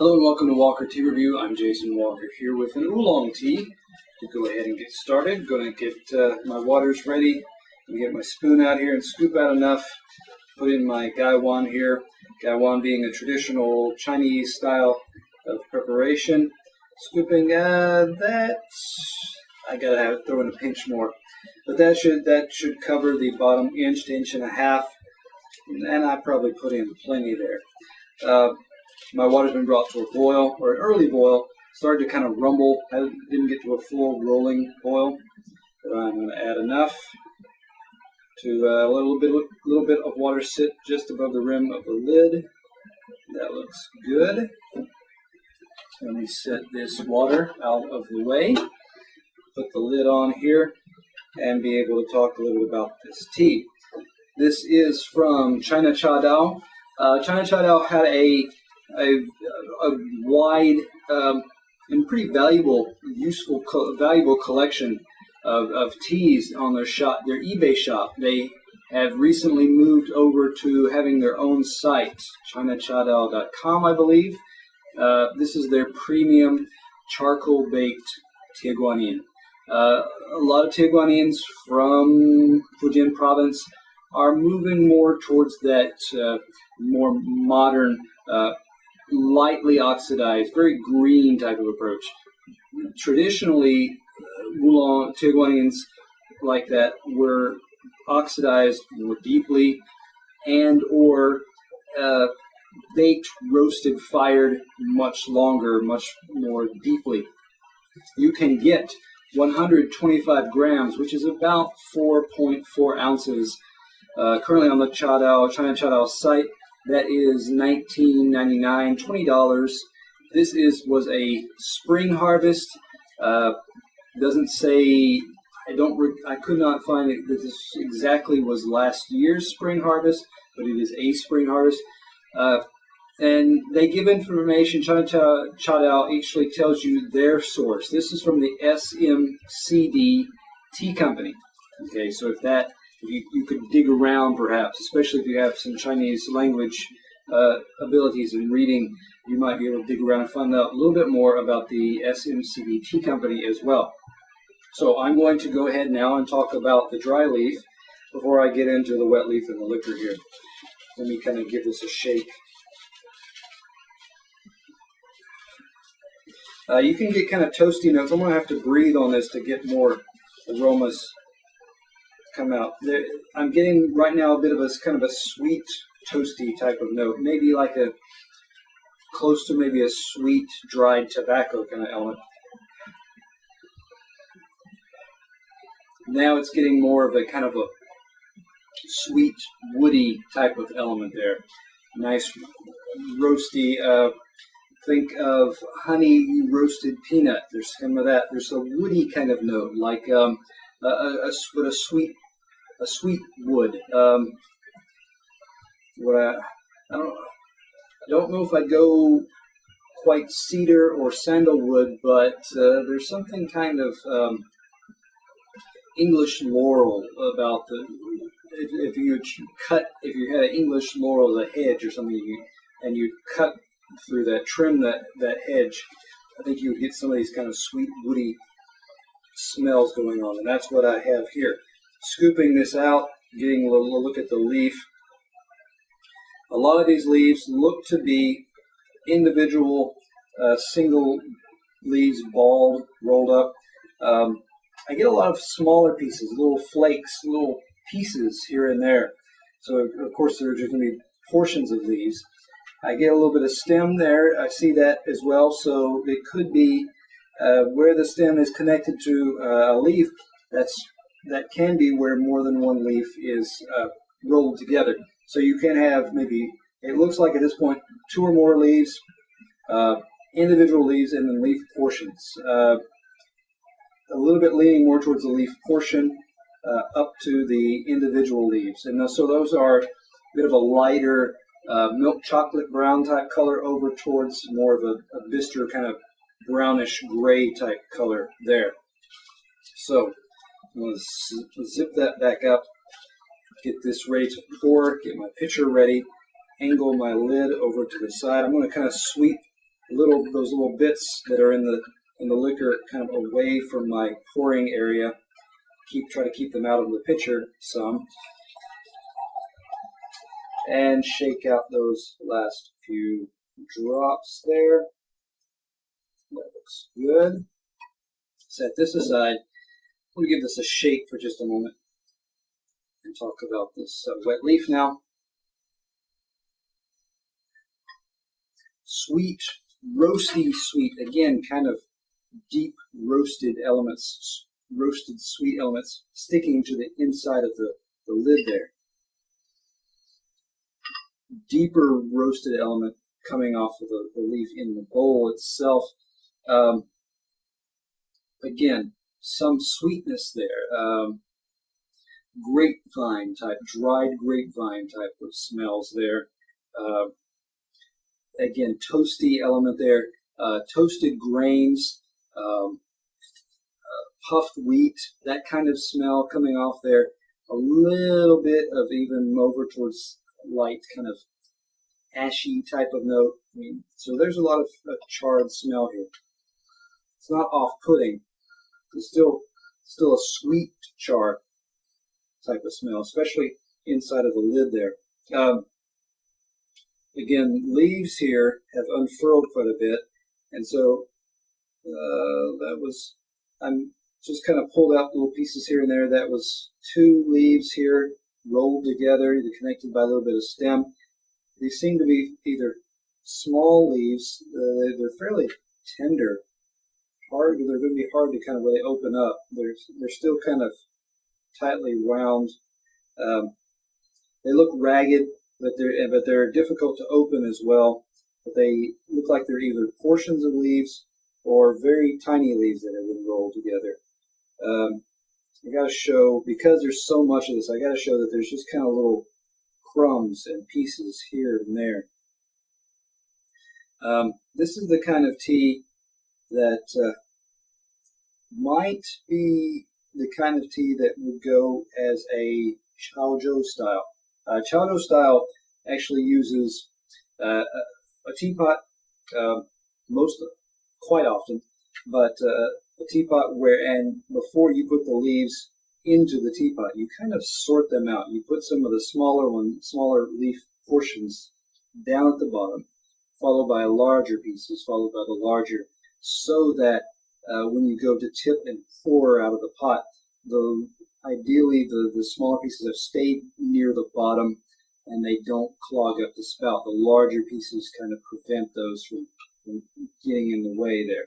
Hello and welcome to Walker Tea Review. I'm Jason Walker here with an oolong tea. To go ahead and get started, going to get my waters ready. I'm get my spoon out here and scoop out enough. Put in my gaiwan here. Gaiwan being a traditional Chinese style of preparation. Scooping that, I gotta have throw in a pinch more, but that should cover the bottom inch to inch and a half, and I probably put in plenty there. My water's been brought to a boil, or an early boil. Started to kind of rumble. I didn't get to a full rolling boil, but I'm going to add enough to a little bit of water sit just above the rim of the lid. That looks good. So let me set this water out of the way. Put the lid on here and be able to talk a little bit about this tea. This is from ChinaChaDao. ChinaChaDao had a wide and pretty valuable collection of teas on their eBay shop. They have recently moved over to having their own site, ChinaChaDao.com, I believe. This is their premium charcoal baked TGY. A lot of TGYs from Fujian province are moving more towards that more modern, lightly oxidized, very green type of approach. Traditionally, oolong TGYs like that were oxidized more deeply and or baked, roasted, fired much longer, much more deeply. You can get 125 grams, which is about 4.4 ounces, currently on the ChinaChaDao site. That is $19.99, $20. This was a spring harvest. Doesn't say. I could not find it that this exactly was last year's spring harvest, but it is a spring harvest. And they give information. ChinaChaDao actually tells you their source. This is from the SMCD Tea Company. Okay, so if you could dig around, perhaps, especially if you have some Chinese language abilities in reading, you might be able to dig around and find out a little bit more about the SMCD Tea Company as well. So I'm going to go ahead now and talk about the dry leaf before I get into the wet leaf and the liquor here. Let me kind of give this a shake. You can get kind of toasty notes. I'm going to have to breathe on this to get more aromas come out. I'm getting right now a bit of a kind of a sweet, toasty type of note. Maybe like close to maybe a sweet, dried tobacco kind of element. Now it's getting more of a kind of a sweet, woody type of element there. Nice, roasty. Think of honey roasted peanut. There's some of that. There's a woody kind of note, like a sweet wood. I don't know if I go quite cedar or sandalwood, but there's something kind of English laurel about if you had an English laurel as a hedge or something, and you cut through that, trim that hedge, I think you would get some of these kind of sweet, woody smells going on, and that's what I have here. Scooping this out, getting a little look at the leaf. A lot of these leaves look to be individual, single leaves, balled, rolled up. I get a lot of smaller pieces, little flakes, little pieces here and there. So of course there are just going to be portions of these. I get a little bit of stem there. I see that as well. So it could be where the stem is connected to a leaf. That can be where more than one leaf is rolled together. So you can have maybe, it looks like at this point, 2 or more leaves, individual leaves, and then leaf portions. A little bit leaning more towards the leaf portion up to the individual leaves. And so those are a bit of a lighter milk chocolate brown type color over towards more of a bistre kind of brownish gray type color there. So I'm going to zip that back up, get this ready to pour, get my pitcher ready, angle my lid over to the side. I'm going to kind of sweep those little bits that are in the liquor kind of away from my pouring area. Try to keep them out of the pitcher some, and shake out those last few drops there. That looks good. Set this aside. Let me give this a shake for just a moment and talk about this wet leaf now. Sweet, roasty sweet. Again, kind of deep roasted elements, roasted sweet elements sticking to the inside of the lid there. Deeper roasted element coming off of the leaf in the bowl itself. Again, some sweetness there. Grapevine type, dried grapevine type of smells there. Again, toasty element there. Toasted grains, puffed wheat, that kind of smell coming off there. A little bit of even over towards light kind of ashy type of note. So there's a lot of charred smell here. It's not off-putting. It's still a sweet char type of smell, especially inside of the lid there. Again, leaves here have unfurled quite a bit, and so I'm just kind of pulled out little pieces here and there. That was 2 leaves here rolled together, either connected by a little bit of stem. These seem to be either small leaves. They're fairly tender. They're going to be hard to kind of really open up. They're still kind of tightly wound. They look ragged, but they're difficult to open as well. But they look like they're either portions of leaves or very tiny leaves that have been rolled together. I got to show, because there's so much of this, I got to show that there's just kind of little crumbs and pieces here and there. This is the kind of tea that might be the kind of tea that would go as a ChinaChaDao style. ChinaChaDao style actually uses a teapot quite often, but a teapot and before you put the leaves into the teapot, you kind of sort them out. You put some of the smaller leaf portions down at the bottom, followed by larger pieces, followed by the larger, so that when you go to tip and pour out of the pot, ideally the smaller pieces have stayed near the bottom and they don't clog up the spout. The larger pieces kind of prevent those from getting in the way there.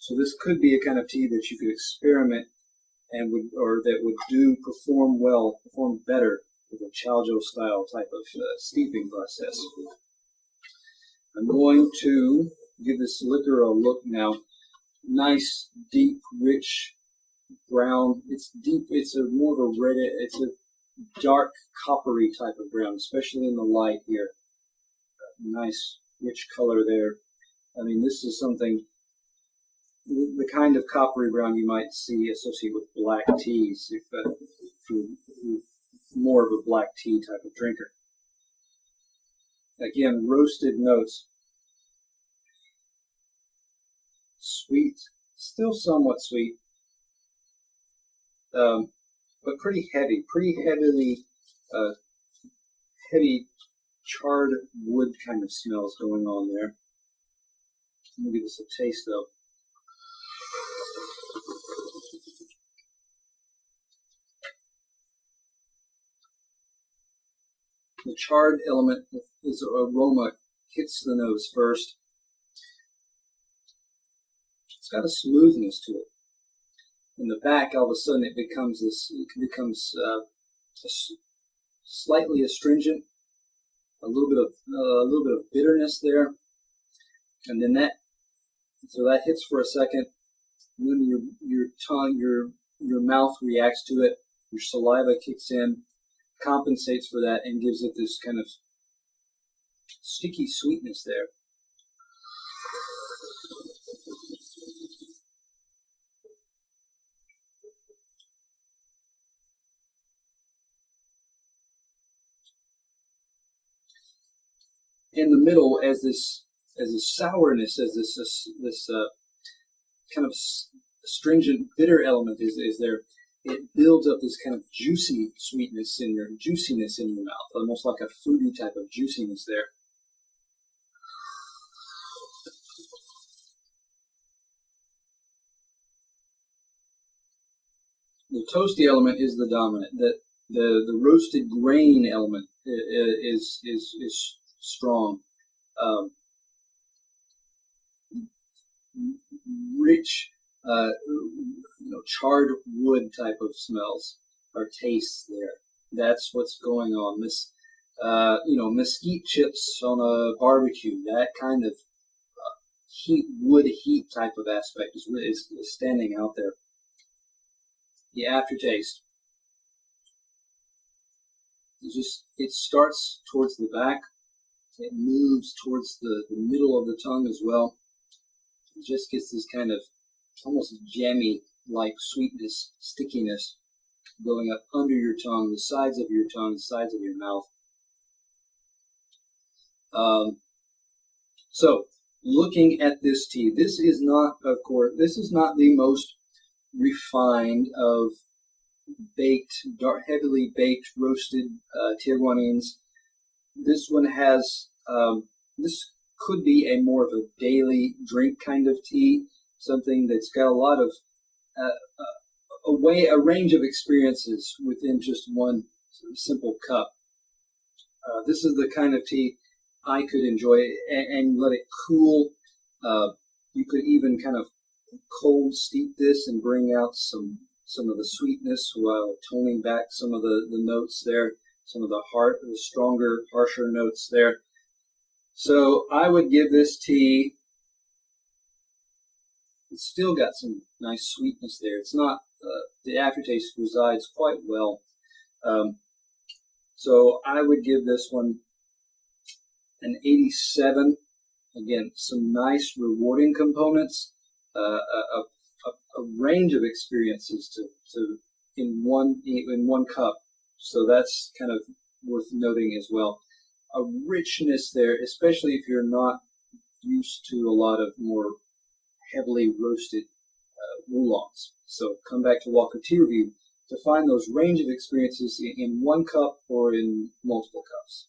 So this could be a kind of tea that you could experiment and that would perform better with a ChinaChaDao style type of steeping process. I'm going to give this liquor a look now. Nice, deep, rich brown. It's deep. It's more of a red. It's a dark coppery type of brown, especially in the light here. Nice, rich color there. This is something, the kind of coppery brown you might see associated with black teas, if you're more of a black tea type of drinker. Again, roasted notes. Sweet, still somewhat sweet, but pretty heavily, heavy charred wood kind of smells going on there. Let me give this a taste though. The charred element, his aroma hits the nose first. It's got a smoothness to it. In the back, all of a sudden, it becomes slightly astringent, a little bit of bitterness there, and then that hits for a second. And then your tongue, your mouth reacts to it. Your saliva kicks in, compensates for that, and gives it this kind of sticky sweetness there. In the middle, as this as a sourness, as this kind of astringent bitter element is there. It builds up this kind of juiciness in your mouth, almost like a fruity type of juiciness there. The toasty element is the dominant. The roasted grain element is strong. Rich, charred wood type of smells or tastes there. That's what's going on. This, mesquite chips on a barbecue. That kind of wood heat type of aspect is standing out there. The aftertaste. It starts towards the back. It moves towards the middle of the tongue as well. It just gets this kind of almost jammy-like sweetness, stickiness going up under your tongue, the sides of your tongue, the sides of your mouth. So, looking at this tea, this is not the most refined of heavily baked, roasted Tieguanins. This one has, this could be a more of a daily drink kind of tea, something that's got a lot of, a range of experiences within just one simple cup. This is the kind of tea I could enjoy and let it cool. You could even kind of cold steep this and bring out some of the sweetness while toning back some of the notes there, some of the stronger, harsher notes there. So I would give this tea, it's still got some nice sweetness there. It's not, the aftertaste resides quite well. So I would give this one an 87. Again, some nice rewarding components, a range of experiences in one cup. So that's kind of worth noting as well. A richness there, especially if you're not used to a lot of more heavily roasted oolongs. So come back to Walker Tea Review to find those range of experiences in one cup or in multiple cups.